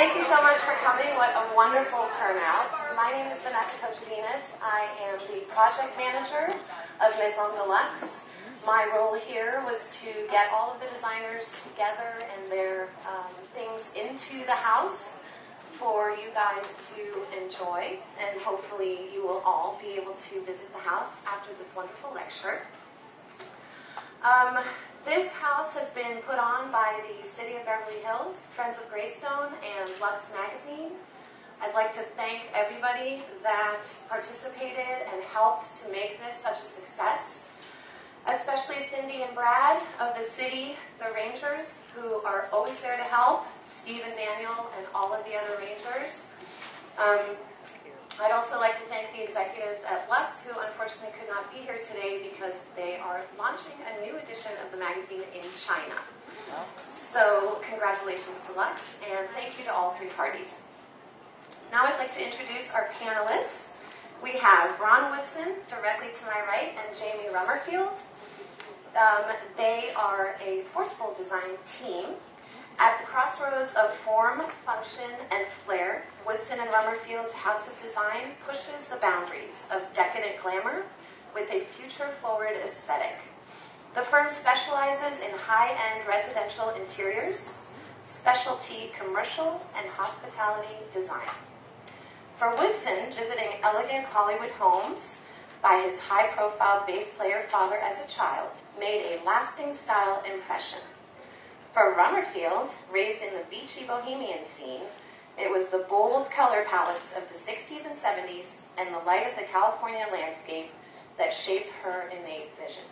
Thank you so much for coming. What a wonderful turnout. My name is Vanessa Cochavinas. I am the project manager of Maison de Luxe. My role here was to get all of the designers together and their things into the house for you guys to enjoy, and hopefully you will all be able to visit the house after this wonderful lecture. This house has been put on by the City of Beverly Hills, Friends of Greystone, and LUXE Magazine. I'd like to thank everybody that participated and helped to make this such a success, especially Cindy and Brad of the city, the Rangers, who are always there to help, Steve and Daniel, and all of the other Rangers. I'd also like to thank the executives at Luxe, who unfortunately could not be here today because they are launching a new edition of the magazine in China. So congratulations to Luxe, and thank you to all three parties. Now I'd like to introduce our panelists. We have Ron Woodson, directly to my right, and Jamie Rummerfield. They are a forceful design team. At the crossroads of form, function, and flair, Woodson and Rummerfield's House of Design pushes the boundaries of decadent glamour with a future-forward aesthetic. The firm specializes in high-end residential interiors, specialty commercial, and hospitality design. For Woodson, visiting elegant Hollywood homes by his high-profile bass player father as a child made a lasting style impression. For Rummerfield, raised in the beachy bohemian scene, it was the bold color palettes of the 60s and 70s and the light of the California landscape that shaped her innate vision.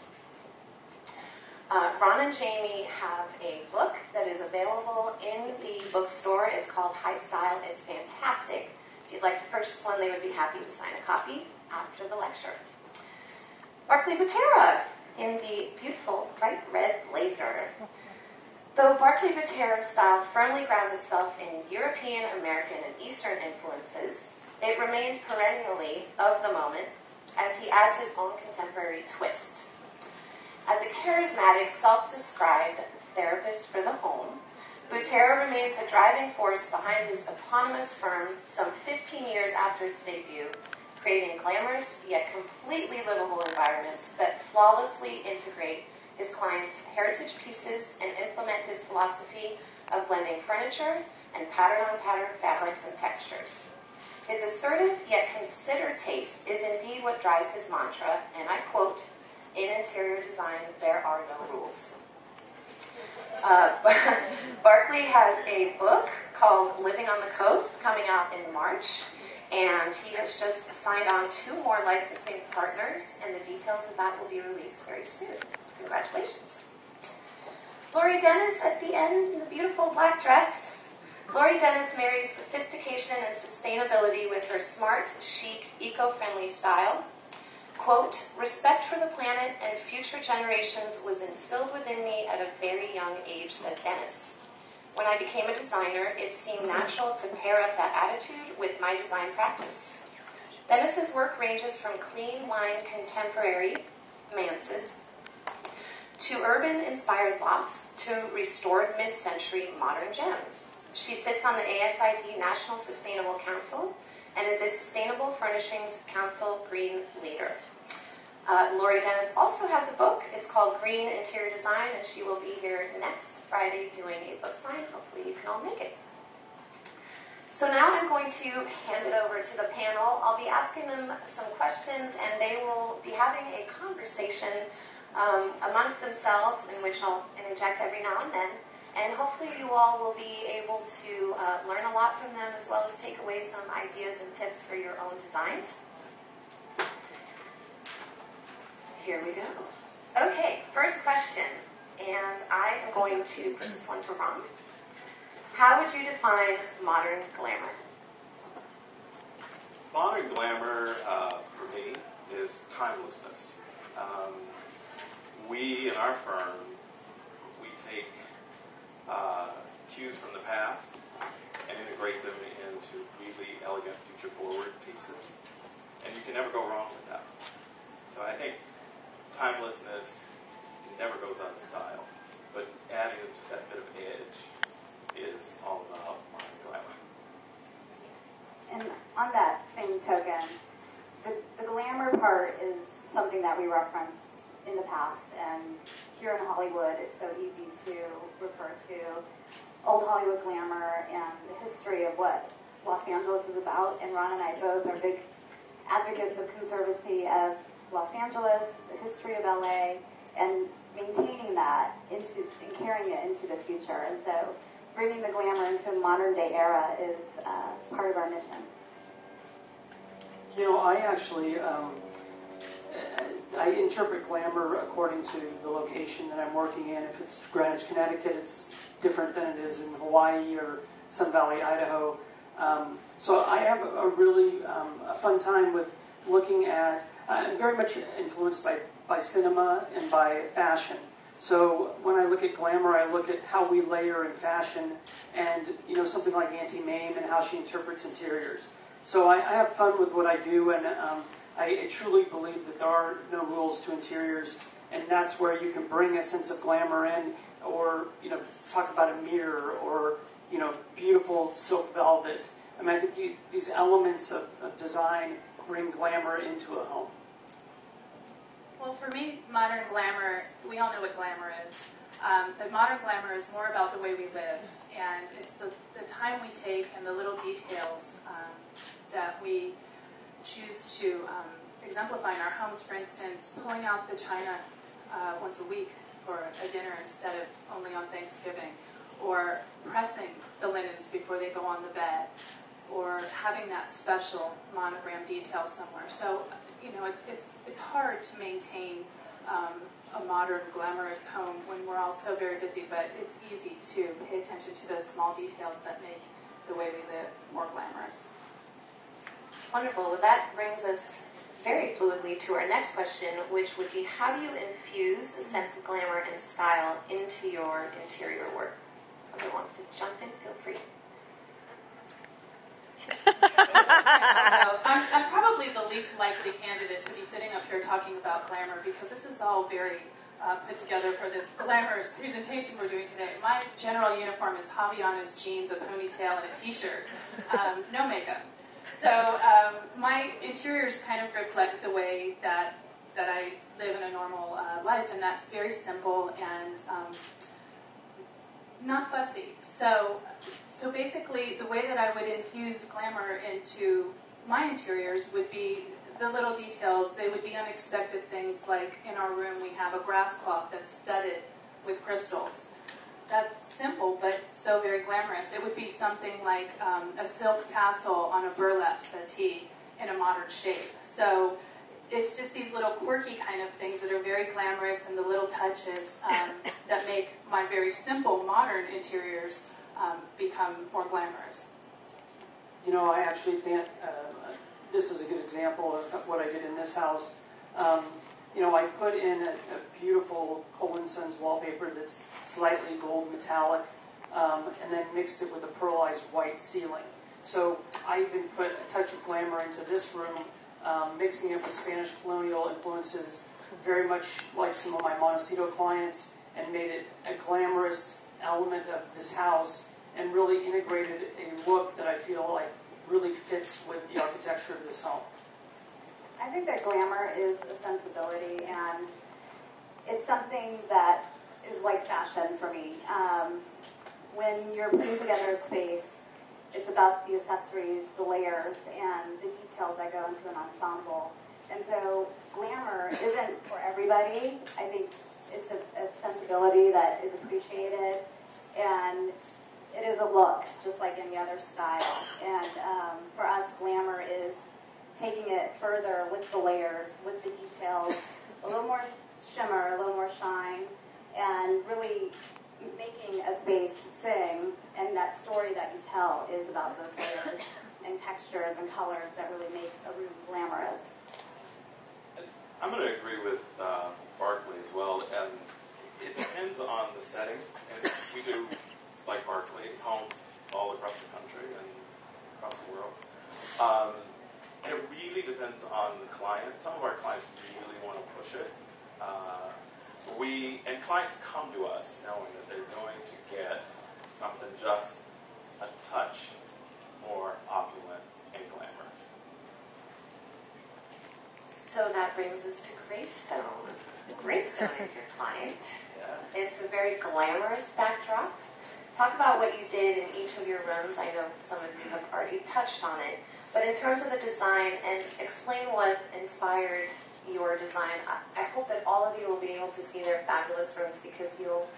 Ron and Jamie have a book that is available in the bookstore. It's called High Style. It's fantastic. If you'd like to purchase one, they would be happy to sign a copy after the lecture. Barclay Butera in the beautiful bright red blazer. Though Barclay Butera's style firmly grounds itself in European, American, and Eastern influences, it remains perennially of the moment as he adds his own contemporary twist. As a charismatic, self-described therapist for the home, Butera remains the driving force behind his eponymous firm some 15 years after its debut, creating glamorous yet completely livable environments that flawlessly integrate his clients' heritage pieces and implement his philosophy of blending furniture and pattern-on-pattern fabrics and textures. His assertive yet considered taste is indeed what drives his mantra, and I quote, "In interior design, there are no rules." Barclay has a book called Living on the Coast coming out in March, and he has just signed on 2 more licensing partners, and the details of that will be released very soon. Congratulations. Lori Dennis at the end in the beautiful black dress. Lori Dennis marries sophistication and sustainability with her smart, chic, eco-friendly style. Quote, "Respect for the planet and future generations was instilled within me at a very young age," says Dennis. "When I became a designer, it seemed natural to pair up that attitude with my design practice." Dennis's work ranges from clean line contemporary manses to urban-inspired lofts to restored mid-century modern gems. She sits on the ASID National Sustainable Council and is a Sustainable Furnishings Council Green Leader. Lori Dennis also has a book. It's called Green Interior Design, and she will be here next Friday doing a book sign. Hopefully you can all make it. So now I'm going to hand it over to the panel. I'll be asking them some questions, and they will be having a conversation amongst themselves, in which I'll interject every now and then. And hopefully you all will be able to learn a lot from them, as well as take away some ideas and tips for your own designs. Here we go. Okay, first question. And I am going to put this one to Ron. How would you define modern glamour? Modern glamour, for me, is timelessness. We, in our firm, we take cues from the past and integrate them into really elegant, future-forward pieces. And you can never go wrong with that. So I think timelessness never goes out of style, but adding just that bit of edge is all about modern glamour. token, the glamour part is something that we reference in the past, and here in Hollywood, it's so easy to refer to old Hollywood glamour and the history of what Los Angeles is about. And Ron and I both are big advocates of conservancy of Los Angeles, the history of LA, and maintaining that and carrying it into the future. And so bringing the glamour into a modern day era is part of our mission. You know, I actually, I interpret glamour according to the location that I'm working in. If it's Greenwich, Connecticut, it's different than it is in Hawaii or Sun Valley, Idaho. So I have a really a fun time with looking at, I'm very much influenced by cinema and by fashion. So when I look at glamour, I look at how we layer in fashion and, you know, something like Auntie Mame and how she interprets interiors. So I have fun with what I do, and I truly believe that there are no rules to interiors, and that's where you can bring a sense of glamour in, or, you know, talk about a mirror, or, you know, beautiful silk velvet. I mean, I think these elements of design bring glamour into a home. Well, for me, modern glamour, we all know what glamour is, but modern glamour is more about the way we live, and it's the time we take and the little details that we choose to exemplify in our homes. For instance, pulling out the china once a week for a dinner instead of only on Thanksgiving, or pressing the linens before they go on the bed, or having that special monogram detail somewhere. So, you know, it's hard to maintain a modern, glamorous home when we're all so very busy, but it's easy to pay attention to those small details that make the way we live more glamorous. Wonderful. Well, that brings us very fluidly to our next question, which would be, how do you infuse a sense of glamour and style into your interior work? If anyone wants to jump in, feel free. I'm probably the least likely candidate to be sitting up here talking about glamour, because this is all very put together for this glamorous presentation we're doing today. My general uniform is Javiana's jeans, a ponytail, and a t-shirt. No makeup. So my interiors kind of reflect the way that I live in a normal life, and that's very simple and not fussy. So basically, the way that I would infuse glamour into my interiors would be the little details. They would be unexpected things, like in our room we have a grass cloth that's studded with crystals. That's simple, but so very glamorous. It would be something like a silk tassel on a burlap settee in a modern shape. So it's just these little quirky kind of things that are very glamorous, and the little touches that make my very simple modern interiors become more glamorous. You know, I actually think this is a good example of what I did in this house. You know, I put in a beautiful Cole & Sons wallpaper that's slightly gold metallic, and then mixed it with a pearlized white ceiling. So I even put a touch of glamour into this room, mixing it with Spanish colonial influences, very much like some of my Montecito clients, and made it a glamorous element of this house, and really integrated a look that I feel like really fits with the architecture of this home. I think that glamour is a sensibility, and it's something that is like fashion for me. When you're putting together a space, it's about the accessories, the layers, and the details that go into an ensemble. And so glamour isn't for everybody. I think it's a sensibility that is appreciated, and it is a look, just like any other style. And for us, glamour is taking it further with the layers, with the details, a little more shimmer, a little more shine, and really making a space sing, and that story that you tell is about those layers and textures and colors that really make a room glamorous. I'm going to agree with Barclay as well. It depends on the setting, and we do, like Barclay, homes all across the country and across the world. And it really depends on the client. Some of our clients really want to push it. And clients come to us knowing that they're going to get something just a touch more opulent and glamorous. brings us to Greystone. Greystone is your client. Yes. It's a very glamorous backdrop. Talk about what you did in each of your rooms. I know some of you have already touched on it. But in terms of the design, and explain what inspired your design. I hope that all of you will be able to see their fabulous rooms because you'll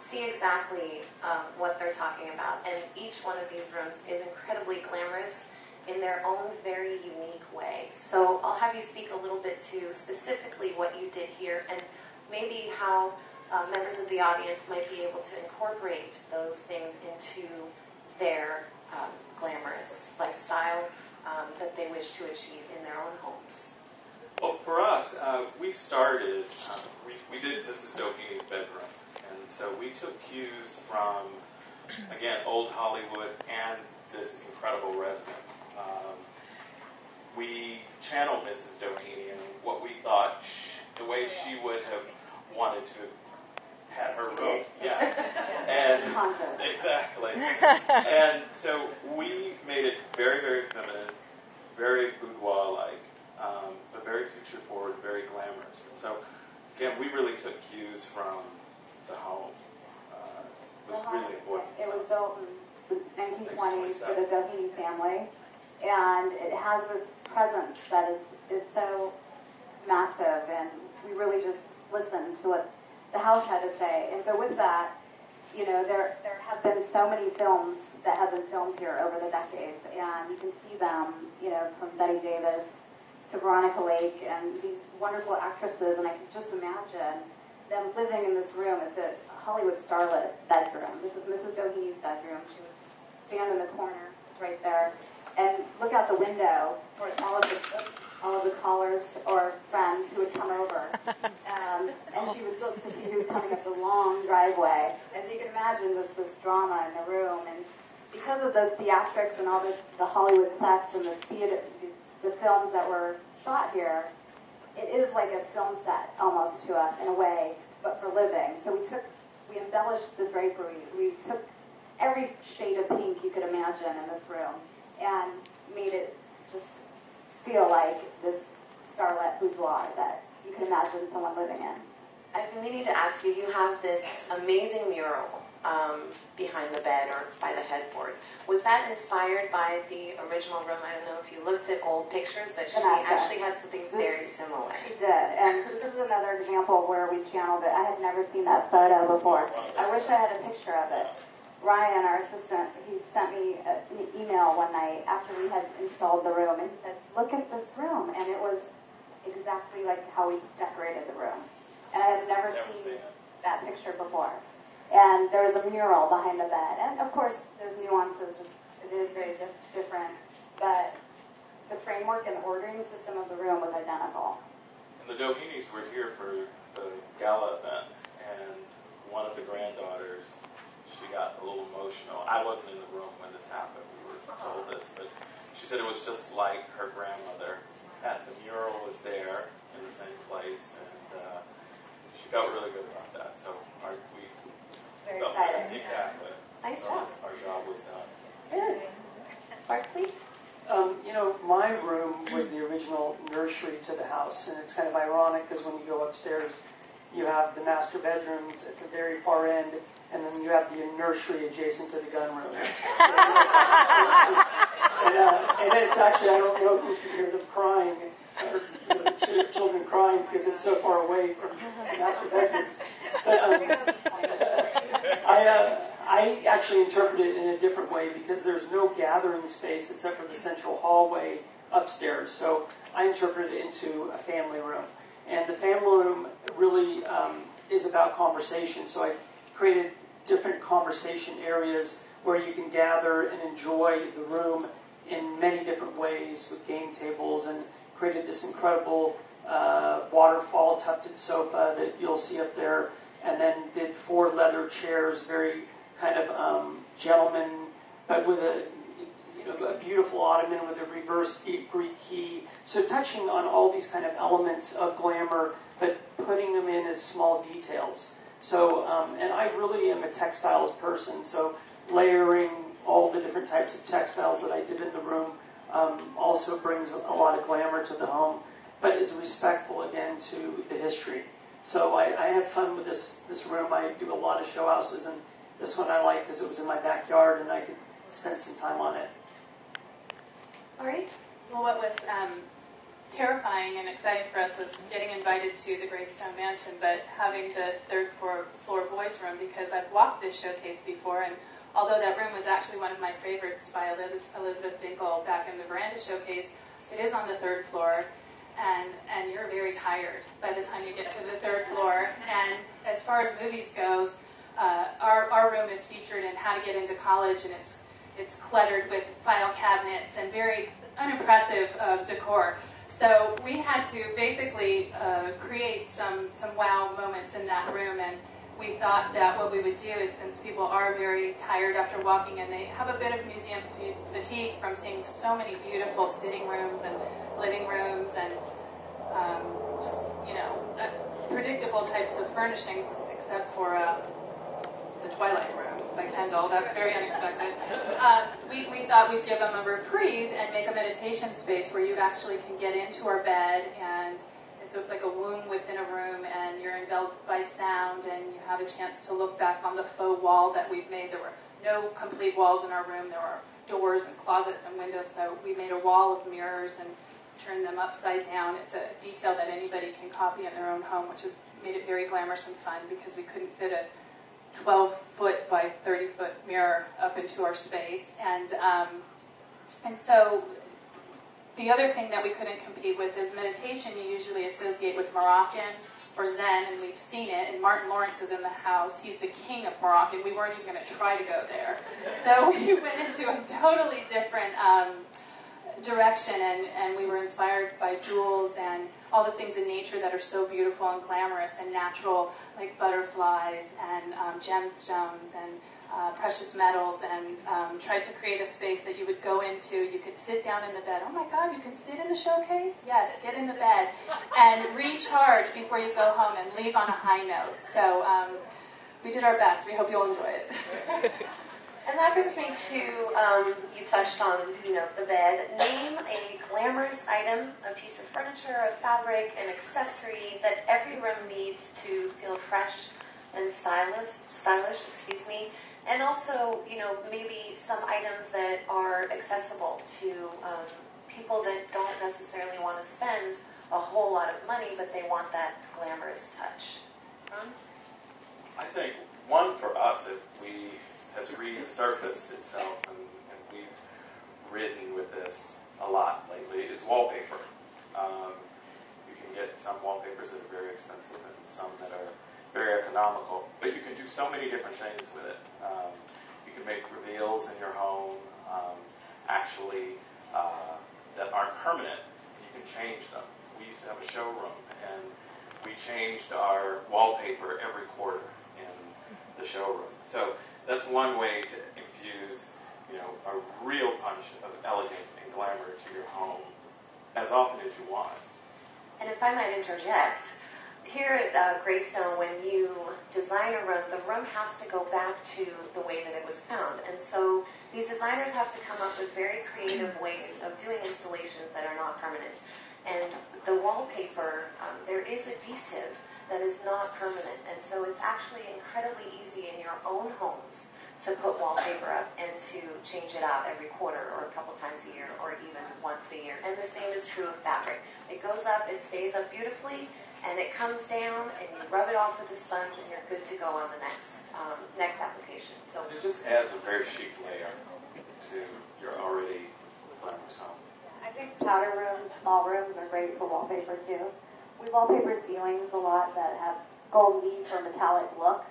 see exactly what they're talking about. And each one of these rooms is incredibly glamorous in their own very unique way. So I'll have you speak a little bit to specifically what you did here and maybe how members of the audience might be able to incorporate those things into their glamorous lifestyle that they wish to achieve in their own homes. Well, for us, we started, we did Mrs. Dohany's bedroom. And so we took cues from, again, old Hollywood and this incredible resident. We channeled Mrs. Doheny and what we thought, the way she would have wanted to have her room. Yeah. And exactly. And so we made it very, very feminine, very boudoir-like, but very future-forward, very glamorous. And so, again, we really took cues from the home. It was really important. It was built in the 1920s for the Doheny family, and it has this presence that is so massive, and we really just listened to what the house had to say. And so with that, you know, there have been so many films that have been filmed here over the decades, and you can see them, you know, from Betty Davis to Veronica Lake and these wonderful actresses, and I can just imagine them living in this room. It's a Hollywood starlet bedroom. This is Mrs. Doheny's bedroom. She would stand in the corner, it's right there, and look out the window for all of the callers or friends who would come over. And she would look to see who's coming up the long driveway. And so you can imagine just this drama in the room. And because of those theatrics and all the Hollywood sets and the theater, the films that were shot here, it is like a film set almost to us in a way, but for living. So we embellished the drapery. We took every shade of pink you could imagine in this room and made it just feel like this starlet boudoir that you can imagine someone living in. I've been meaning to ask you, you have this amazing mural behind the bed or by the headboard. Was that inspired by the original room? I don't know if you looked at old pictures, but she actually had something very similar. She did, and this is another example where we channeled it. I had never seen that photo before. I wish I had a picture of it. Ryan, our assistant, he sent me an email one night after we had installed the room, and he said, "Look at this room," and it was exactly like how we decorated the room. And I had never seen that picture before. And there was a mural behind the bed. And, of course, there's nuances. It is very different. But the framework and the ordering system of the room was identical. And the Dohenys were here for the gala event, and one of the granddaughters, she got a little emotional. I wasn't in the room when this happened. We were told this. But she said it was just like her grandmother. And the mural was there in the same place, and she felt really good about that. So we Very felt exciting. exactly. Nice job. Our job was done. Good. Barkley? You know, my room was the original nursery to the house, and it's kind of ironic because when you go upstairs, you have the master bedrooms at the very far end, and then you have the nursery adjacent to the gun room. And it's actually, I don't know if you can hear them crying, or the children crying because it's so far away from the master bedrooms. But I actually interpret it in a different way because there's no gathering space except for the central hallway upstairs. So I interpret it into a family room. And the family room really is about conversation. So I created different conversation areas where you can gather and enjoy the room in many different ways with game tables, and created this incredible waterfall tufted sofa that you'll see up there, and then did 4 leather chairs, very kind of gentleman, but with a beautiful ottoman with a reverse Greek key. So touching on all these kind of elements of glamour, but putting them in as small details. So, and I really am a textiles person, so layering all the different types of textiles that I did in the room also brings a lot of glamour to the home. but is respectful again to the history. So I have fun with this room. I do a lot of show houses, and this one I like because it was in my backyard and I could spend some time on it. All right. Well, what was terrifying and exciting for us was getting invited to the Greystone Mansion, but having the third floor boys room, because I've walked this showcase before, and although that room was actually one of my favorites by Elizabeth Dinkle back in the Veranda Showcase, it is on the third floor, and you're very tired by the time you get to the third floor. And as far as movies goes, our room is featured in How to Get Into College, and it's cluttered with file cabinets and very unimpressive decor. So we had to basically create some wow moments in that room, and we thought that what we would do is, since people are very tired after walking and they have a bit of museum fatigue from seeing so many beautiful sitting rooms and living rooms and just, predictable types of furnishings, except for the Twilight Room by Kendall. That's very unexpected. We thought we'd give them a reprieve and make a meditation space where you actually can get into our bed, and it's like a womb within a room, and you're enveloped by sound, and you have a chance to look back on the faux wall that we've made. There were no complete walls in our room. There were doors and closets and windows, so we made a wall of mirrors and turned them upside down. It's a detail that anybody can copy in their own home, which has made it very glamorous and fun, because we couldn't fit a 12-foot by 30-foot mirror up into our space. And so the other thing that we couldn't compete with is meditation. You usually associate with Moroccan or Zen, and we've seen it. And Martin Lawrence is in the house. He's the king of Moroccan. We weren't even going to try to go there. So we went into a totally different direction, and we were inspired by jewels and all the things in nature that are so beautiful and glamorous and natural, like butterflies and gemstones and precious metals, and tried to create a space that you would go into. You could sit down in the bed. Oh my God, you can sit in the showcase? Yes, get in the bed and recharge before you go home and leave on a high note. So we did our best. We hope you'll enjoy it. And that brings me to, you touched on, the bed. Name a glamorous item, a piece of furniture, a fabric, an accessory that every room needs to feel fresh and stylish, and also, maybe some items that are accessible to people that don't necessarily want to spend a whole lot of money, but they want that glamorous touch. I think one for us that has resurfaced itself, and we've ridden with this a lot lately, is wallpaper. You can get some wallpapers that are very expensive and some that are very economical, but you can do so many different things with it. You can make reveals in your home, that aren't permanent. You can change them. We used to have a showroom, and we changed our wallpaper every quarter in the showroom. So that's one way to infuse, a real punch of elegance and glamour to your home as often as you want. And if I might interject, here at Greystone, when you design a room, the room has to go back to the way that it was found. And so these designers have to come up with very creative ways of doing installations that are not permanent. And the wallpaper, there is adhesive that is not permanent. And so it's actually incredibly easy in your own homes to put wallpaper up and to change it out every quarter or a couple times a year or even once a year. And the same is true of fabric. It goes up, it stays up beautifully, and it comes down, and you rub it off with a sponge, and you're good to go on the next application. So it just adds a very chic layer to your already glamorous home. I think powder rooms, small rooms are great for wallpaper too. We wallpaper ceilings a lot that have gold leaf or metallic look,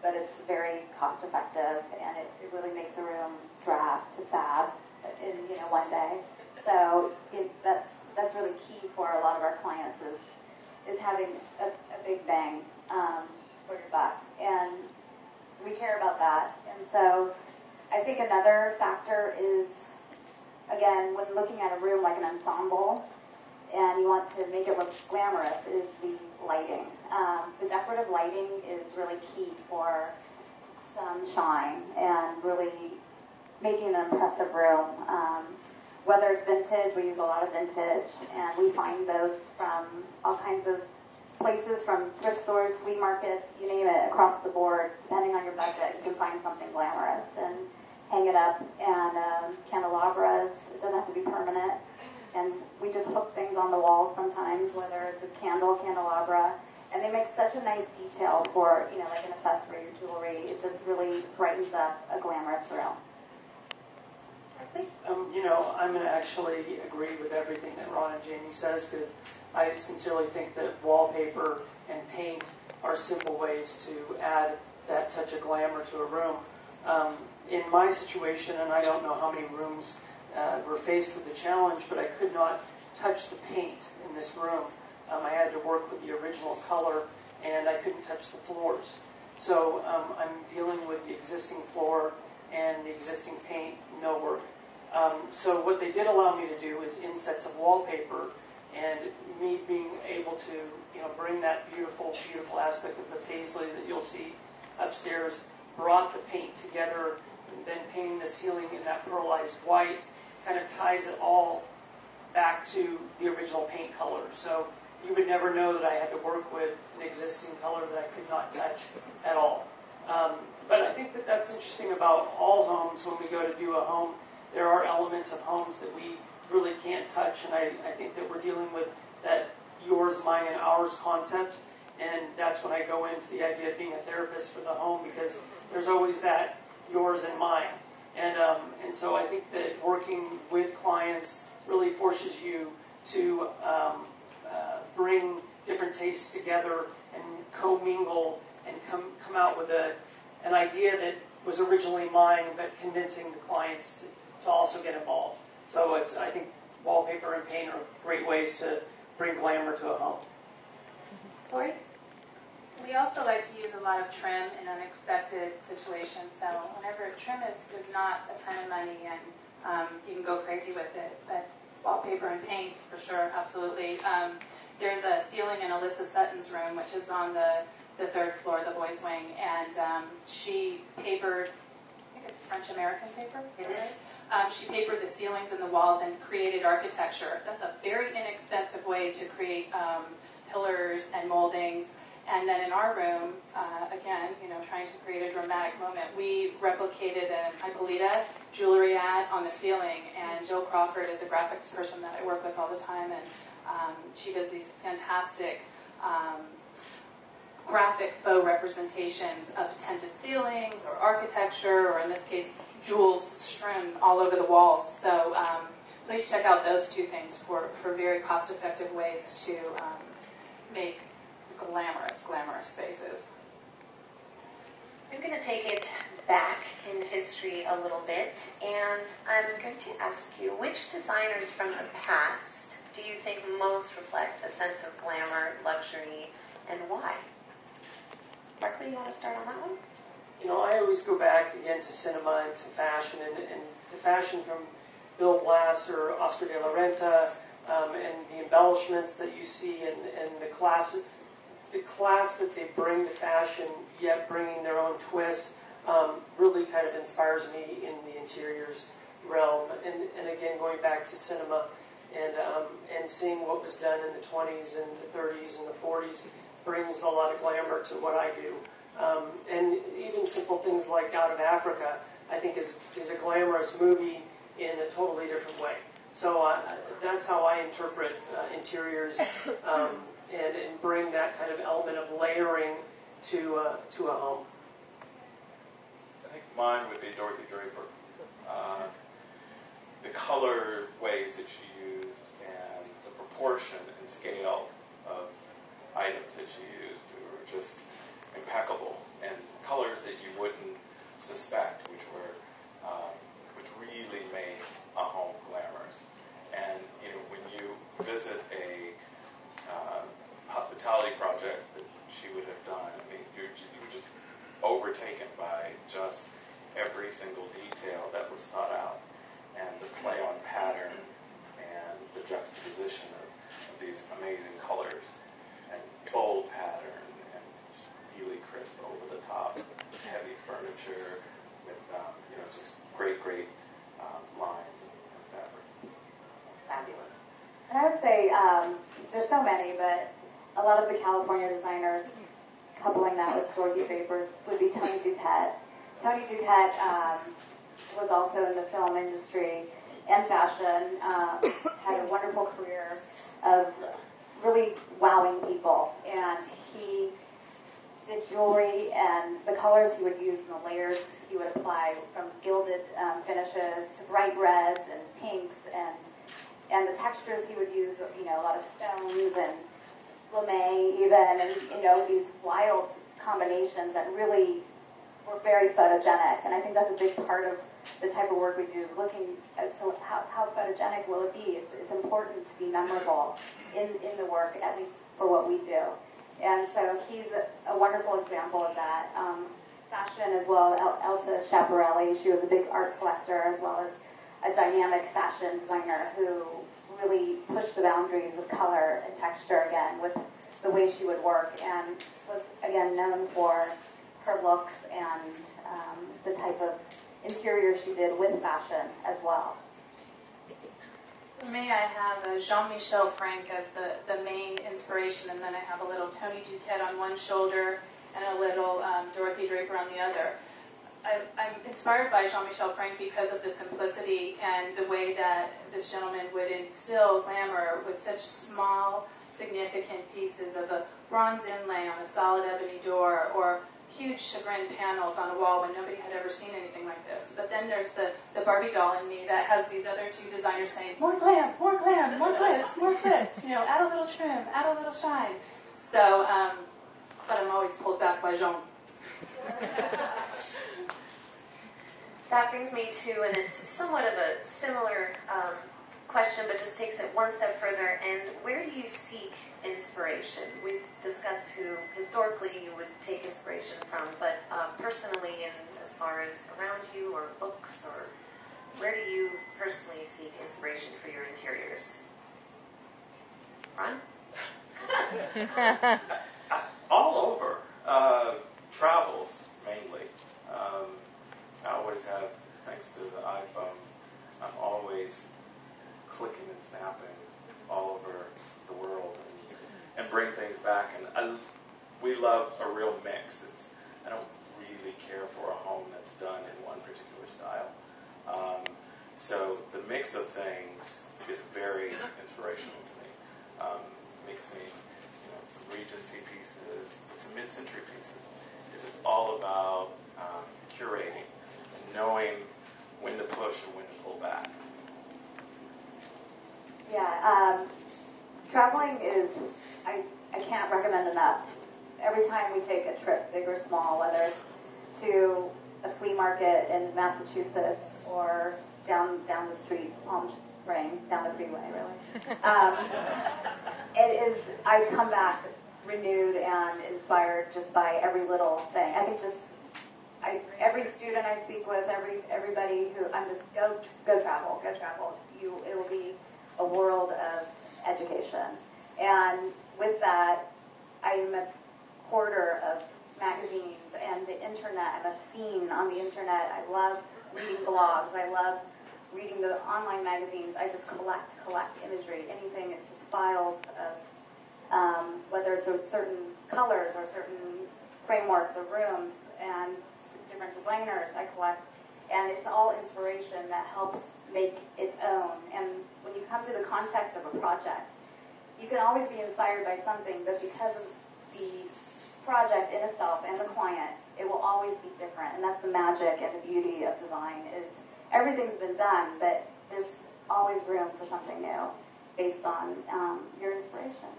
but it's very cost effective, and it really makes the room draft to fab in one day. So that's really key for a lot of our clients is having a big bang for your buck, and we care about that. And so I think another factor is, again, when looking at a room like an ensemble and you want to make it look glamorous, is the lighting. The decorative lighting is really key for some shine and really making an impressive room. Whether it's vintage, we use a lot of vintage, and we find those from all kinds of places, from thrift stores, flea markets, you name it, across the board. Depending on your budget, you can find something glamorous and hang it up. And candelabras, it doesn't have to be permanent. And we just hook things on the walls sometimes, whether it's a candle, candelabra, and they make such a nice detail for, like an accessory or jewelry. It just really brightens up a glamorous room. I'm going to actually agree with everything that Ron and Jamie says, because I sincerely think that wallpaper and paint are simple ways to add that touch of glamour to a room. In my situation, and I don't know how many rooms were faced with the challenge, but I could not touch the paint in this room. I had to work with the original color, and I couldn't touch the floors. So I'm dealing with the existing floor and the existing paint, no work. So what they did allow me to do is insets of wallpaper, and me being able to bring that beautiful, beautiful aspect of the paisley that you'll see upstairs, brought the paint together, and then painting the ceiling in that pearlized white kind of ties it all back to the original paint color. So you would never know that I had to work with an existing color that I could not touch at all. But I think that that's interesting about all homes. When we go to do a home, there are elements of homes that we really can't touch, and I think that we're dealing with that yours, mine, and ours concept, and that's when I go into the idea of being a therapist for the home, because there's always that yours and mine. And so I think that working with clients really forces you to bring different tastes together and commingle and come out with an idea that was originally mine, but convincing the clients to also get involved. So I think wallpaper and paint are great ways to bring glamour to a home. Lori? We also like to use a lot of trim in unexpected situations. So whenever trim is not a ton of money, and you can go crazy with it, but wallpaper and paint, for sure, absolutely. There's a ceiling in Alyssa Sutton's room, which is on the third floor, the boys' wing, and she papered, I think it's French-American paper? It is. She papered the ceilings and the walls and created architecture. That's a very inexpensive way to create pillars and moldings. And then in our room, again, trying to create a dramatic moment, we replicated an Ippolita jewelry ad on the ceiling. And Jill Crawford is a graphics person that I work with all the time, and she does these fantastic graphic faux representations of tinted ceilings or architecture, or in this case, jewels strewn all over the walls. So please check out those two things for very cost-effective ways to make glamorous spaces. I'm going to take it back in history a little bit, and I'm going to ask you, which designers from the past do you think most reflect a sense of glamour, luxury, and why? Barclay, you want to start on that one? I always go back again to cinema and to fashion, and the fashion from Bill Blass or Oscar de la Renta, and the embellishments that you see, and the class that they bring to fashion, yet bringing their own twist, really kind of inspires me in the interiors realm. And again, going back to cinema and seeing what was done in the 20s and the 30s and the 40s brings a lot of glamour to what I do. And even simple things like Out of Africa, I think is a glamorous movie in a totally different way. So that's how I interpret interiors, and bring that kind of element of layering to a home. I think mine would be Dorothy Draper. The color ways that she used and the proportion and scale of items that she used were just impeccable, and colors that you wouldn't suspect, which really made a home glamorous. And when you visit a hospitality project that she would have done, I mean, you were just overtaken by just every single detail that was thought out, and the play on pattern, there's so many, but a lot of the California designers, coupling that with Dorothy Vapors, would be Tony Duquette. Tony Duquette was also in the film industry and fashion, had a wonderful career of really wowing people, and he did jewelry, and the colors he would use and the layers he would apply, from gilded finishes to bright reds and pinks, and the textures he would use, a lot of stones and lame even, and these wild combinations that really were very photogenic. And I think that's a big part of the type of work we do, is looking as to how photogenic will it be. It's important to be memorable in the work, at least for what we do. And so he's a wonderful example of that. Fashion as well, Elsa Schiaparelli, she was a big art collector as well as a dynamic fashion designer who really pushed the boundaries of color and texture again with the way she would work, and was again known for her looks and the type of interior she did with fashion as well. For me, I have Jean-Michel Frank as the main inspiration, and then I have a little Tony Duquette on one shoulder and a little Dorothy Draper on the other. I'm inspired by Jean-Michel Frank because of the simplicity and the way that this gentleman would instill glamour with such small, significant pieces of a bronze inlay on a solid ebony door, or huge chagrin panels on a wall when nobody had ever seen anything like this. But then there's the Barbie doll in me that has these other two designers saying, more glam, more glam, more glitz, more flits, add a little trim, add a little shine. So, but I'm always pulled back by Jean. That brings me to, and it's somewhat of a similar question, but just takes it one step further. And where do you seek inspiration? We've discussed who historically you would take inspiration from, but personally, and as far as around you or books, or where do you personally seek inspiration for your interiors? Ron? All over. Travels, mainly. I always have, thanks to the iPhones, I'm always clicking and snapping all over the world and bring things back. And we love a real mix. I don't really care for a home that's done in one particular style. So the mix of things is very inspirational to me. Mixing, some Regency pieces, some mid-century pieces. It's just all about curating and knowing when to push and when to pull back. Yeah, traveling is, I can't recommend enough. Every time we take a trip, big or small, whether it's to a flea market in Massachusetts or down the street, Palm Springs, down the freeway, really. I come back renewed and inspired just by every little thing. I think every student I speak with, everybody who, I'm just, go travel. It will be a world of education. And with that, I am a hoarder of magazines and the internet. I'm a fiend on the internet. I love reading blogs. I love reading the online magazines. I just collect imagery. Anything, it's just files of, whether it's certain colors or certain frameworks of rooms and different designers I collect. And it's all inspiration that helps make its own. And when you come to the context of a project, you can always be inspired by something, but because of the project in itself and the client, it will always be different. And that's the magic and the beauty of design, is everything's been done, but there's always room for something new based on your inspiration.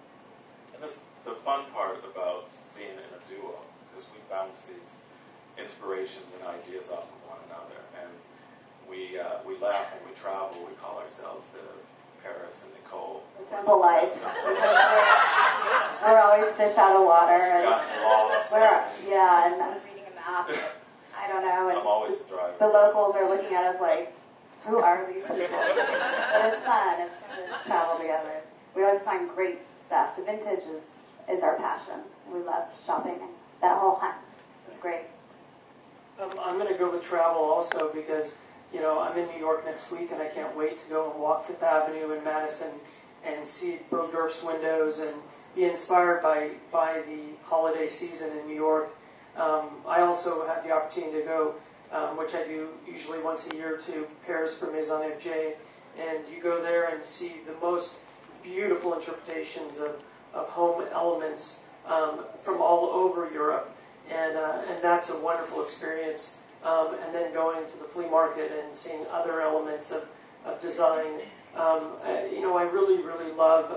And that's the fun part about being in a duo, because we bounce these inspirations and ideas off of one another. And we laugh when we travel. We call ourselves the Paris and Nicole. The simple life. We're always fish out of water. And lost. and I'm reading a map. I don't know. And I'm always the driver. the locals are looking at us like, who are these people? But it's fun. It's fun to travel together. We always find great stuff. The vintage is our passion. We love shopping. That whole hunt is great. I'm going to go with travel also because, I'm in New York next week and I can't wait to go and walk Fifth Avenue in Madison and see Bill Durf's windows and be inspired by the holiday season in New York. I also had the opportunity to go, which I do usually once a year, to Paris for Maison Objet, and you go there and see the most beautiful interpretations of home elements from all over Europe, and that's a wonderful experience. And then going to the flea market and seeing other elements of design. I really, really love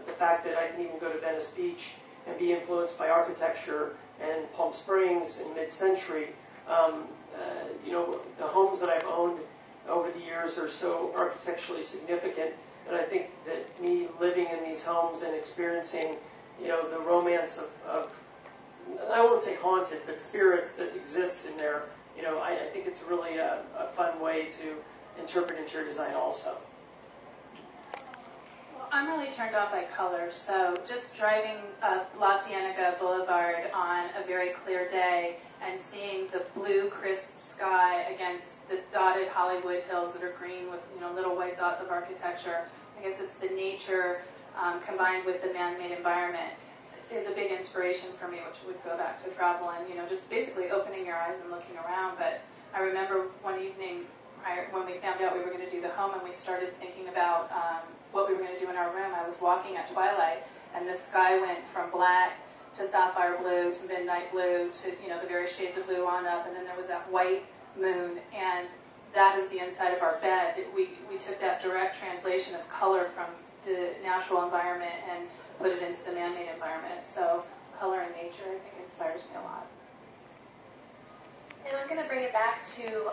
the fact that I can even go to Venice Beach and be influenced by architecture and Palm Springs in mid-century. The homes that I've owned over the years are so architecturally significant, and I think that me living in these homes and experiencing, the romance of I won't say haunted, but spirits that exist in there, I think it's really a fun way to interpret interior design also. Well, I'm really turned on by colors, so just driving up La Cienega Boulevard on a very clear day and seeing the blue, crisp sky against the dotted Hollywood hills that are green with little white dots of architecture. I guess it's the nature combined with the man-made environment is a big inspiration for me, which would go back to travel and, just basically opening your eyes and looking around. But I remember one evening when we found out we were going to do the home and we started thinking about what we were going to do in our room. I was walking at twilight and the sky went from black to sapphire blue to midnight blue to, the various shades of blue on up, and then there was that white moon, and that is the inside of our bed. We took that direct translation of color from the natural environment and put it into the man-made environment. So color and nature, I think, inspires me a lot. And I'm going to bring it back to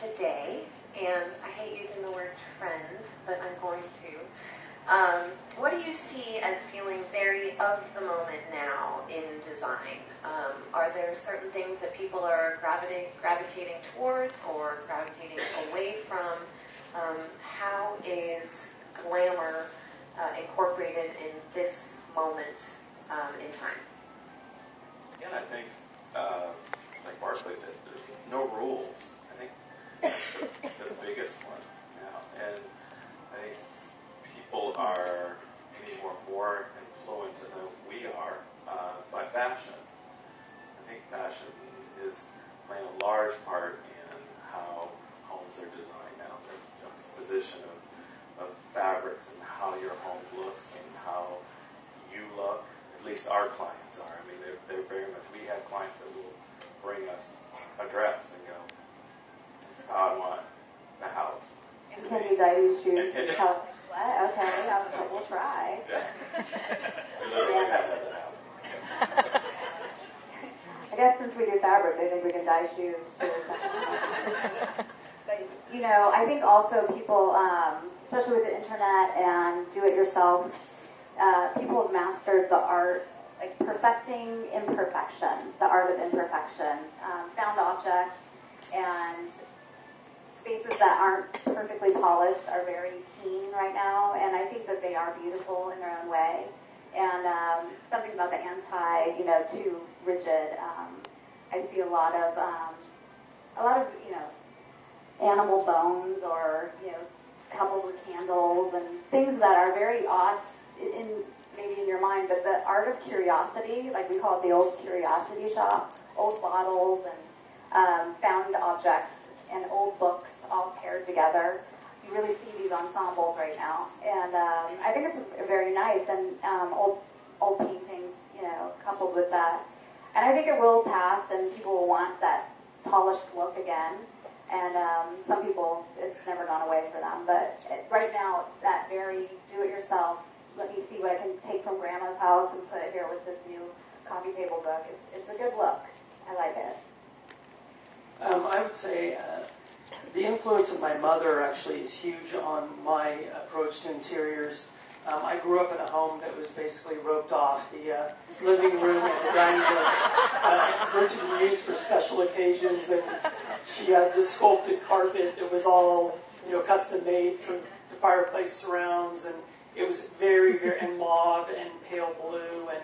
today, and I hate using the word trend, but I'm going to. What do you see as feeling very of the moment now in design? Are there certain things that people are gravitating towards or gravitating away from? How is glamour incorporated in this moment in time? Again, I think, like Barclay said, there's no rules. I think that's the biggest one now. And I think people are maybe more influenced than we are by fashion. I think fashion is playing a large part in how homes are designed now. The juxtaposition of fabrics and how your home looks and how you look. At least our clients are. I mean, they're very much. We have clients that will bring us a dress and go, "This is how I want the house." And can you dye these shoes? Tell what? Okay, we'll try. Yeah. We literally have that happen. I guess since we do fabric, they think we can dye shoes too. But I think also people, especially with the internet and do-it-yourself, people have mastered the art, like perfecting imperfection, the art of imperfection. Found objects and spaces that aren't perfectly polished are very keen right now, and I think that they are beautiful in their own way. And something about the too rigid. I see a lot of animal bones or coupled with candles and things that are very odd maybe in your mind, but the art of curiosity, like we call it the old curiosity shop, old bottles and found objects and old books all paired together. You really see these ensembles right now, and I think it's very nice. And old paintings, coupled with that, and I think it will pass, and people will want that polished look again. And some people, it's never gone away for them. But right now, that very do-it-yourself. Let me see what I can take from Grandma's house and put it here with this new coffee table book. It's a good look. I like it. I would say the influence of my mother actually is huge on my approach to interiors. I grew up in a home that was basically roped off. The living room and the dining room were to be used for special occasions, and she had this sculpted carpet that was all custom made for the fireplace surrounds, and it was very, very and mauve and pale blue, and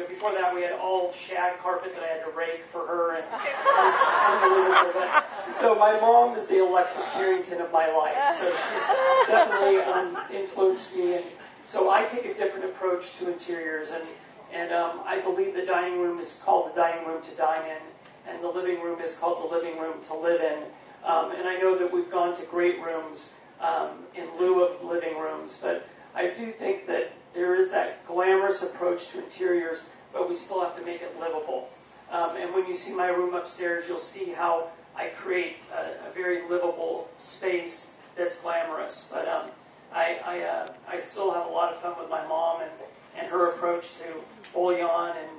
before that we had all shag carpet that I had to rake for her, and it was unbelievable. So my mom is the Alexis Carrington of my life, so she's definitely influenced me. And so I take a different approach to interiors, and I believe the dining room is called the dining room to dine in, and the living room is called the living room to live in. And I know that we've gone to great rooms in lieu of living rooms, but I do think that there is that glamorous approach to interiors, but we still have to make it livable. And when you see my room upstairs, you'll see how I create a very livable space that's glamorous. But I still have a lot of fun with my mom and her approach to bouillon and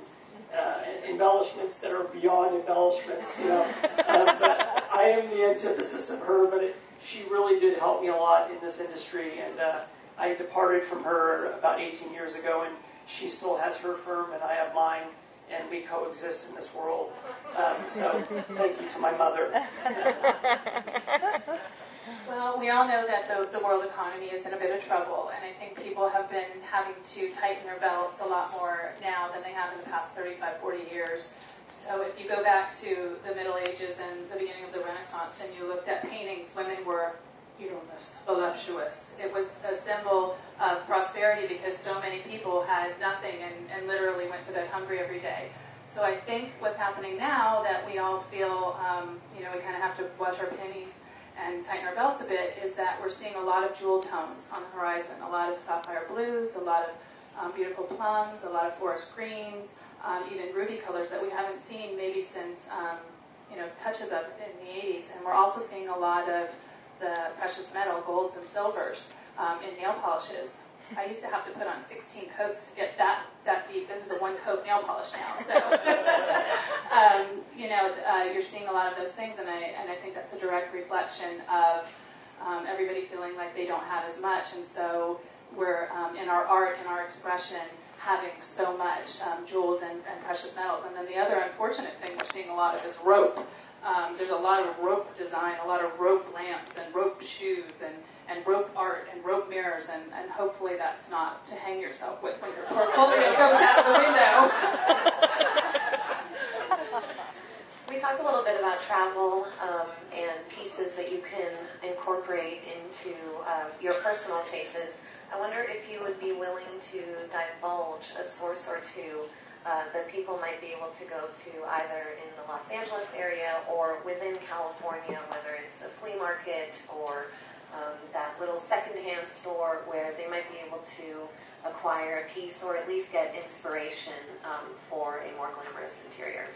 embellishments that are beyond embellishments. But I am the antithesis of her, but she really did help me a lot in this industry, and I departed from her about 18 years ago, and she still has her firm, and I have mine, and we coexist in this world. So thank you to my mother. Well, we all know that the world economy is in a bit of trouble, and I think people have been having to tighten their belts a lot more now than they have in the past 35, 40 years. So if you go back to the Middle Ages and the beginning of the Renaissance, and you looked at paintings, women were voluptuous. It was a symbol of prosperity because so many people had nothing and literally went to bed hungry every day. So I think what's happening now that we all feel, we kind of have to watch our pennies and tighten our belts a bit, is that we're seeing a lot of jewel tones on the horizon, a lot of sapphire blues, a lot of beautiful plums, a lot of forest greens, even ruby colors that we haven't seen maybe since, touches of in the 80s. And we're also seeing a lot of the precious metal, golds and silvers in nail polishes. I used to have to put on 16 coats to get that deep. This is a one-coat nail polish now. So, you're seeing a lot of those things, and I think that's a direct reflection of everybody feeling like they don't have as much. And so we're, in our art, in our expression, having so much jewels and precious metals. And then the other unfortunate thing we're seeing a lot of is rope. There's a lot of rope design, a lot of rope lamps and rope shoes and rope art and rope mirrors, and hopefully that's not to hang yourself with when your portfolio goes out the window. We talked a little bit about travel and pieces that you can incorporate into your personal spaces. I wonder if you would be willing to divulge a source or two that people might be able to go to either in the Los Angeles area or within California, whether it's a flea market or that little secondhand store where they might be able to acquire a piece or at least get inspiration for a more glamorous interior.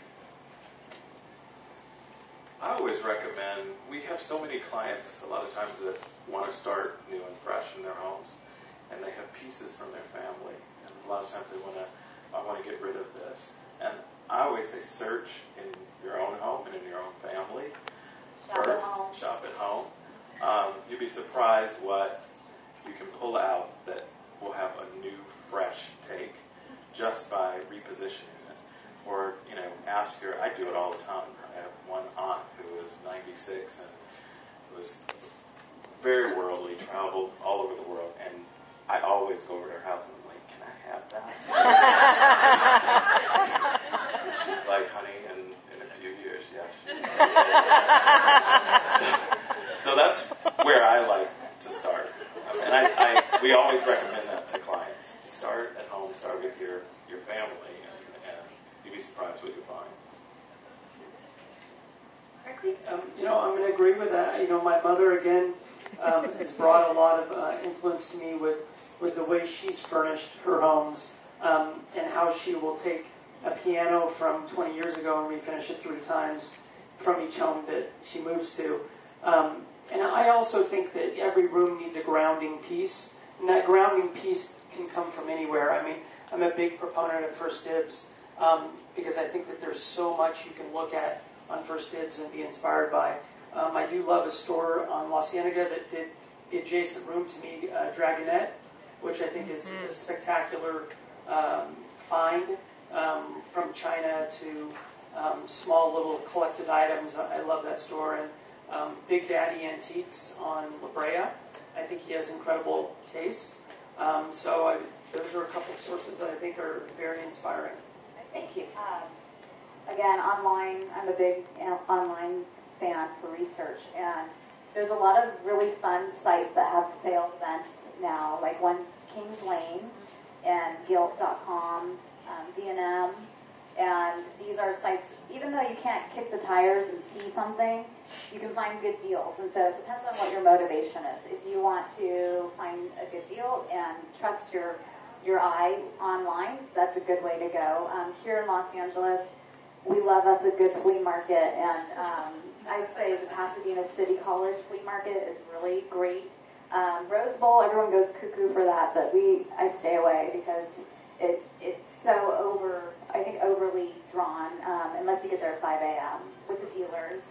I always recommend, we have so many clients a lot of times that want to start new and fresh in their homes, and they have pieces from their family, and a lot of times I want to get rid of this. And I always say search in your own home and in your own family. Shop at home. You'd be surprised what you can pull out that will have a new, fresh take just by repositioning it. Or, ask I do it all the time. I have one aunt who was 96 and was very worldly, traveled all over the world, and I always go over to her house and I'm like, can I have that? She's like, honey, in a few years, yes. So that's where I like to start. And we always recommend that to clients. Start at home, start with your family, and you'd be surprised what you find. I'm going to agree with that. My mother, again, has brought a lot of influence to me with the way she's furnished her homes and how she will take a piano from 20 years ago and refinish it 3 times from each home that she moves to. And I also think that every room needs a grounding piece, and that grounding piece can come from anywhere. I mean, I'm a big proponent of First Dibs because I think that there's so much you can look at on First Dibs and be inspired by. I do love a store on La Cienega that did the adjacent room to me, Dragonette, which I think is a spectacular find from China to small little collected items. I love that store. And Big Daddy Antiques on La Brea. I think he has incredible taste. So those are a couple sources that I think are very inspiring. Thank you. Again, online, I'm a big online fan for research, and there's a lot of really fun sites that have sales events now, like One Kings Lane and Gilt.com, B&M, and these are sites, even though you can't kick the tires and see something, you can find good deals. And so it depends on what your motivation is. If you want to find a good deal and trust your eye online, that's a good way to go. Here in Los Angeles, we love us a good flea market, and I'd say the Pasadena City College flea market is really great. Rose Bowl, everyone goes cuckoo for that, but I stay away because it's so overly drawn, unless you get there at 5 a.m. with the dealers.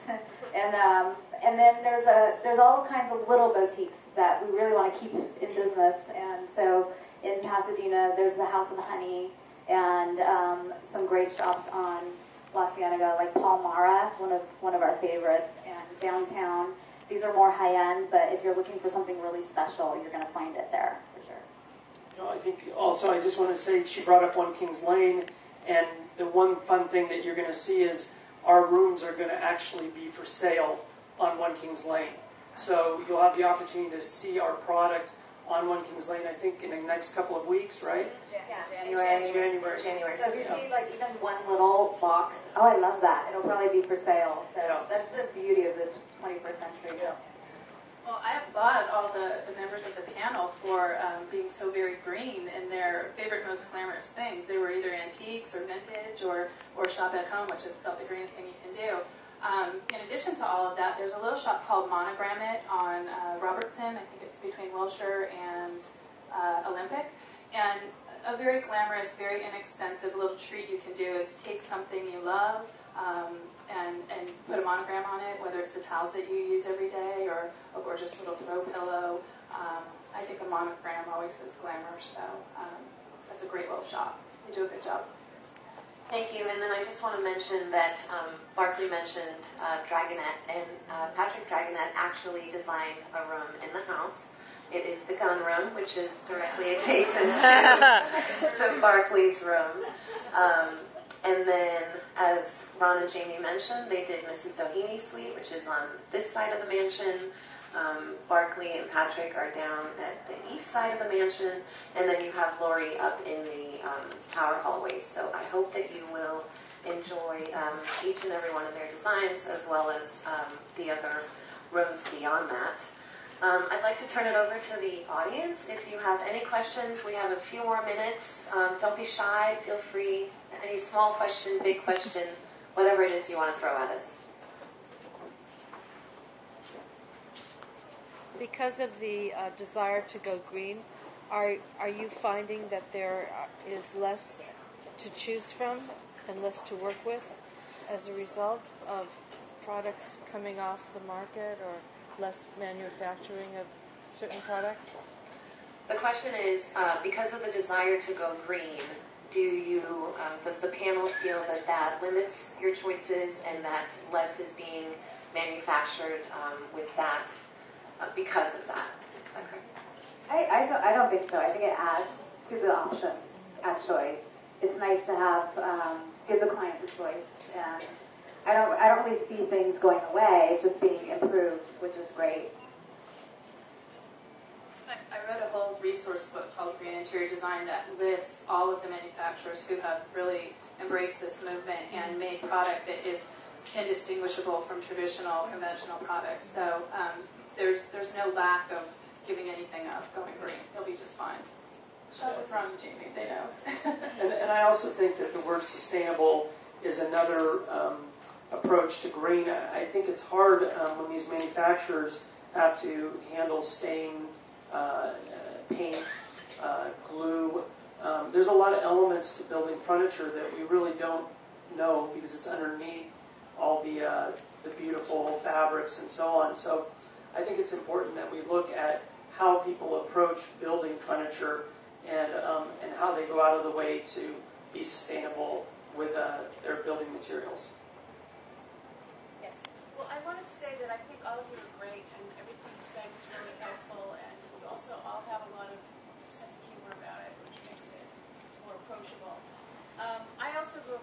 And then there's all kinds of little boutiques that we really want to keep in business. And so in Pasadena, there's the House of Honey and some great shops on La Cienega, like Palmara, one of our favorites, and downtown. These are more high-end, but if you're looking for something really special, you're going to find it there, for sure. You know, I think also I just want to say, she brought up One Kings Lane, and the one fun thing that you're going to see is our rooms are going to actually be for sale on One Kings Lane. So you'll have the opportunity to see our product on One Kings Lane, I think, in the next couple of weeks, right? January. So if you see like even one little box, I love that. It'll probably be for sale. So that's the beauty of the 21st century. Yeah. Well, I applaud all the members of the panel for being so very green in their favorite, most glamorous things. They were either antiques or vintage or shop at home, which is about the greenest thing you can do. In addition to all of that, there's a little shop called Monogram It on Robertson. I think it's between Wilshire and Olympic. And a very glamorous, very inexpensive little treat you can do is take something you love and put a monogram on it, whether it's the towels that you use every day or a gorgeous little throw pillow. I think a monogram always says Glamour, so that's a great little shop. They do a good job. Thank you. And then I just want to mention that Barclay mentioned Dragonette, and Patrick Dragonette actually designed a room in the house. It is the gun room, which is directly adjacent to Barclay's room. And then, as Ron and Jamie mentioned, they did Mrs. Doheny Suite, which is on this side of the mansion. Barclay and Patrick are down at the east side of the mansion, and then you have Lori up in the tower hallways. So I hope that you will enjoy each and every one of their designs, as well as the other rooms beyond that. I'd like to turn it over to the audience. If you have any questions, we have a few more minutes. Don't be shy. Feel free. Any small question, big question, whatever it is you want to throw at us. Because of the desire to go green, are you finding that there is less to choose from and less to work with as a result of products coming off the market, or less manufacturing of certain products? The question is, because of the desire to go green, does the panel feel that limits your choices and that less is being manufactured with that because of that? Okay. I don't think so. I think it adds to the options, actually. It's nice to have, give the client the choice, and I don't really see things going away. It's just being improved, which is great. I read a whole resource book called Green Interior Design that lists all of the manufacturers who have really embraced this movement and made product that is indistinguishable from traditional, conventional products. So there's no lack of giving anything up, going green. They'll be just fine. Shop with Ron and Jamie, they know. and I also think that the word sustainable is another approach to green. I think it's hard when these manufacturers have to handle stain, paint, glue. There's a lot of elements to building furniture that we really don't know because it's underneath all the beautiful fabrics and so on. So I think it's important that we look at how people approach building furniture and how they go out of the way to be sustainable with their building materials. Yes. Well, I wanted to say that I think all of you are great, and everything you said was really helpful, and we also all have a lot of sense of humor about it, which makes it more approachable. I also grew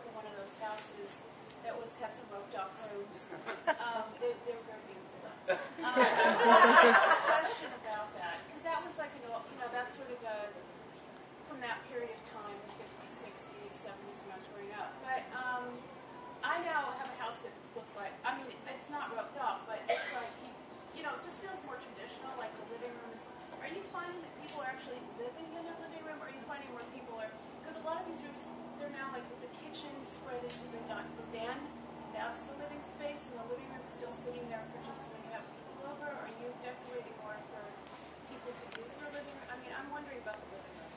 feels more traditional, like the living rooms. Are you finding that people are actually living in a living room, or are you finding where people are, because a lot of these rooms, they're now like with the kitchen spread into the den, that's the living space, and the living room's still sitting there for just when you have people over, or are you decorating more for people to use their living room? I mean, I'm wondering about the living room.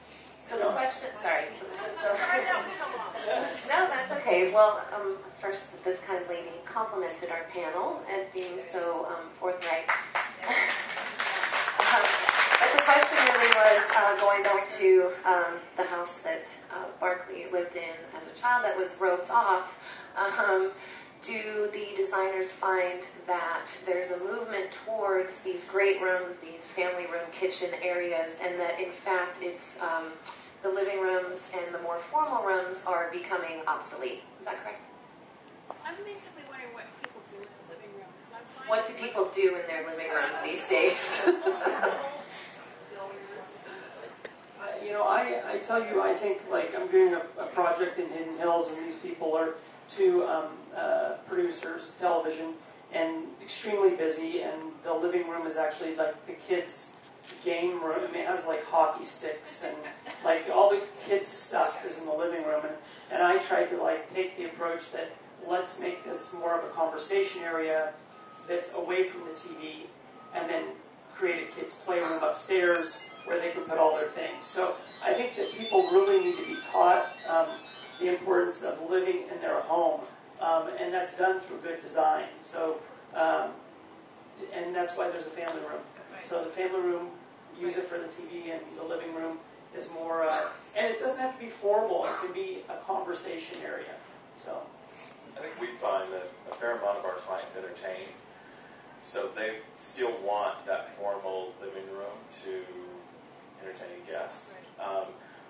So the question, sorry. Sorry that was so long. No, that's okay. Well, first, this kind lady complimented our panel and being so forthright. But the question really was going back to the house that Barkley lived in as a child that was roped off. Do the designers find that there's a movement towards these great rooms, these family room, kitchen areas, and that in fact it's the living rooms and the more formal rooms are becoming obsolete? Is that correct? I'm basically wondering what people do with the living room, because I'm finding... What do people do in their living rooms these days? I tell you, I think like I'm doing a project in Hidden Hills, and these people are two producers, television, and extremely busy, and the living room is actually like the kids' game room. It has like hockey sticks and like all the kids' stuff is in the living room, and I tried to like take the approach that let's make this more of a conversation area that's away from the TV, and then create a kids' playroom upstairs where they can put all their things. So I think that people really need to be taught the importance of living in their home, and that's done through good design. So, and that's why there's a family room. So the family room, use it for the TV, and the living room is more, and it doesn't have to be formal. It can be a conversation area. So I think we find that a fair amount of our clients entertain, so they still want that formal living room to entertain guests.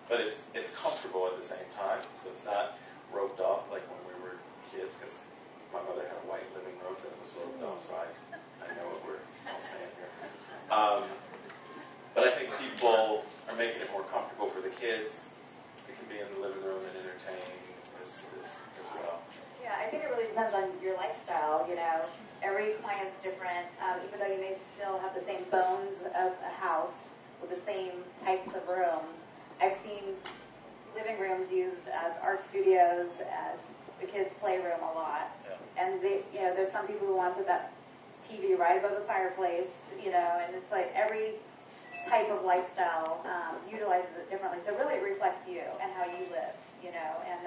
But it's comfortable at the same time, so it's not roped off like when we were kids, because my mother had a white living room that was roped off, so I know what we're all saying here. But I think people are making it more comfortable for the kids. They can be in the living room and entertain as well. Yeah, I think it really depends on your lifestyle. You know, every client's different. Even though you may still have the same bones of a house with the same types of rooms, I've seen living rooms used as art studios, as the kids' playroom a lot. Yeah. And there's some people who want to put that TV right above the fireplace. You know, and it's like every type of lifestyle utilizes it differently. So really, it reflects you and how you live. You know, and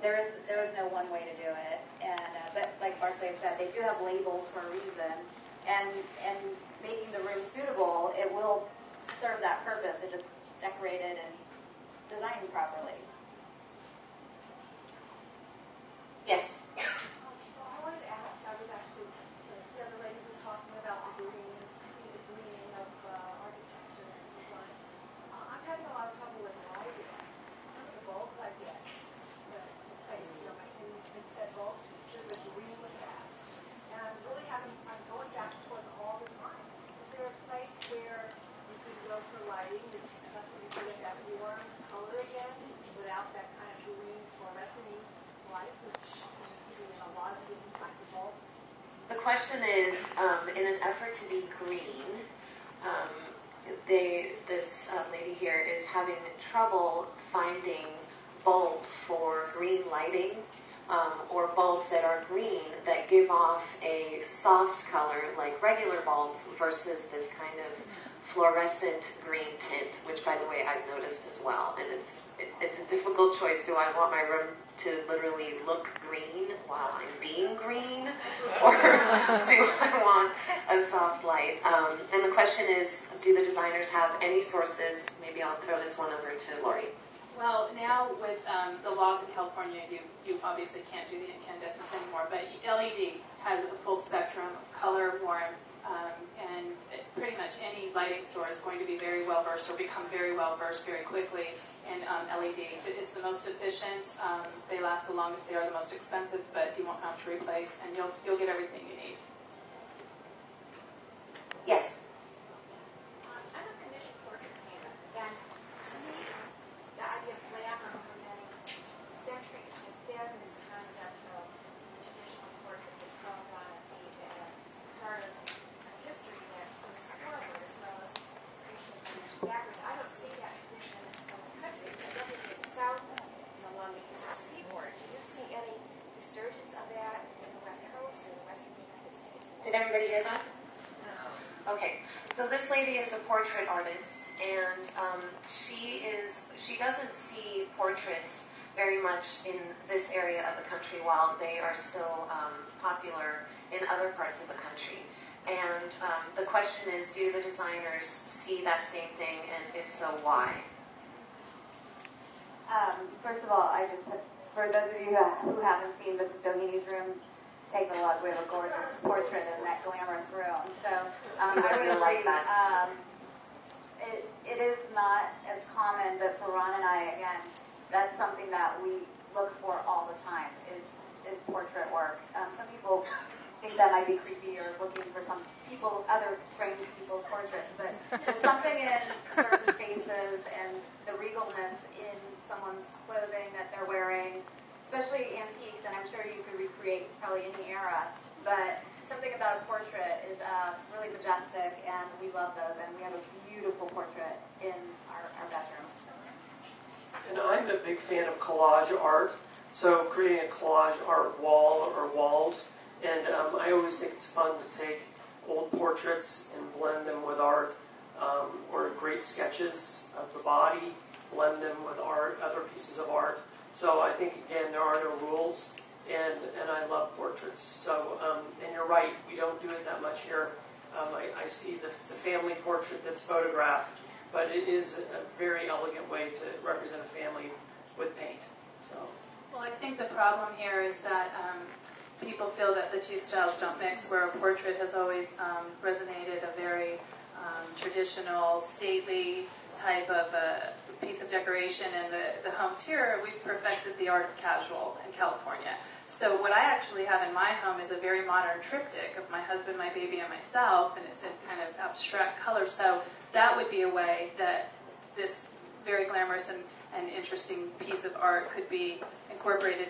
there is no one way to do it. And but like Barclay said, they do have labels for a reason, and making the room suitable, it will serve that purpose if it's decorated and designed properly. Yes. I wanted to ask, I was actually, the other lady was talking about the greening of architecture and design. I'm having a lot of trouble with lighting. Some of the bulbs I get, instead bulbs, which is really fast. And I'm going back and forth all the time. Is there a place where you could go for lighting that you get that warm color again without that kind of green fluorescent light, which seems to be in a lot of different kinds of bulbs? The question is, in an effort to be green, this lady here is having trouble finding bulbs for green lighting, or bulbs that are green that give off a soft color like regular bulbs versus this kind of fluorescent green tint, which by the way I've noticed as well. And it's a difficult choice. Do I want my room to literally look green while I'm being green, or do I want a soft light? And the question is, do the designers have any sources? Maybe I'll throw this one over to Lori. Well, now with the laws in California, you obviously can't do the incandescents anymore, but LED has a full spectrum of color, warmth, and pretty much any lighting store is going to be very well versed or become very well versed very quickly in LED. It's the most efficient. They last the longest. They are the most expensive, but you won't have to replace, and you'll get everything you need. Yes. I'm a commissioned portrait painter, and to me, the idea of glamour for many centuries has been this concept of the traditional portrait that's held on a tape, and it's part of history that get that? No. Okay, so this lady is a portrait artist, and she doesn't see portraits very much in this area of the country, while they are still popular in other parts of the country. And the question is, do the designers see that same thing, and if so, why? First of all, for those of you who haven't seen Mrs. Doheny room, take a look. We have a gorgeous portrait in that glamorous room. So I really like that. It is not as common, but for Ron and I, again, that's something that we look for all the time is portrait work. Some people think that might be creepy or looking for other strange people's portraits, but there's something in certain faces and the regalness in someone's clothing that they're wearing, especially antiques, and I'm sure you could recreate probably any era, but something about a portrait is really majestic, and we love those, and we have a beautiful portrait in our bedroom. And I'm a big fan of collage art, so creating a collage art wall or walls. And I always think it's fun to take old portraits and blend them with art, or great sketches of the body, blend them with art, other pieces of art. So I think, again, there are no rules, and I love portraits. So, and you're right, we don't do it that much here. I see the family portrait that's photographed, but it is a very elegant way to represent a family with paint. So. Well, I think the problem here is that people feel that the two styles don't mix, where a portrait has always resonated a very traditional, stately type of a piece of decoration, and the homes here, we've perfected the art of casual in California. So what I actually have in my home is a very modern triptych of my husband, my baby, and myself, and it's in kind of abstract color. So that would be a way that this very glamorous and interesting piece of art could be incorporated